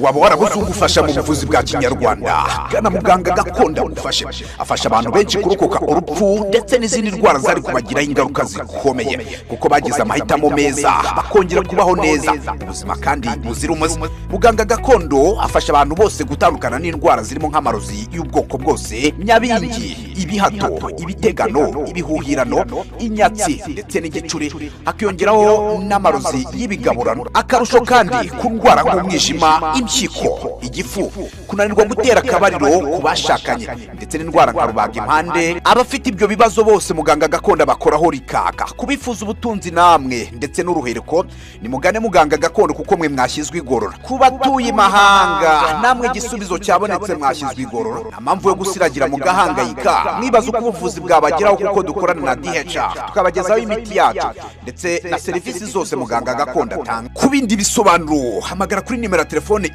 waba warabuze ugufasha mu buvuzi bwa kinyarwanda gana muganga gakondo agufashe. Afasha abantu benshi kurokoka urupfu ndetse n'izindi ndwara zari kubagiraho ingaruka zikomeye kuko bagize amahitamo meza bakongera kubaho neza ubuzima kandi buzira umuze. Muganga gakondo afasha abantu bose gutandukana n'indwara zirimo nk'amarozi y'ubwoko bwose, nyabingi, ibihato, ibitegano, ibihuhirano, inyatsi ndetse n'igicuri, hakiyongeraho n'amarozi y'ibigaburano. Akarusho kandi ku ndwara nk'umwijima, impyiko, igifu, kunanirwa gutera akabariro ku bashakanye ndetse n'indwara nka rubagimpande. Abafite ibyo bibazo bose muganga gakondo bakoraho rikaka. Kubifuza ubutunzi namwe ndetse n'uruhereko ni mugane muganga gakondo kuko mwe mwashyizwe igorora. Kubatuye mahanga namwe igisubizo cyabonetse mwashyizwe igorora. Amamvu yo gusiragira mu gahangayika mwibaza uko ubuvuzi bwabageraho kuko dukorana na DHR tukabagezaho imiti yacu ndetse na serivisi zose muganga gakondo atanga. Ku bindi bisobanuro hamagara kuri nimero ya telefone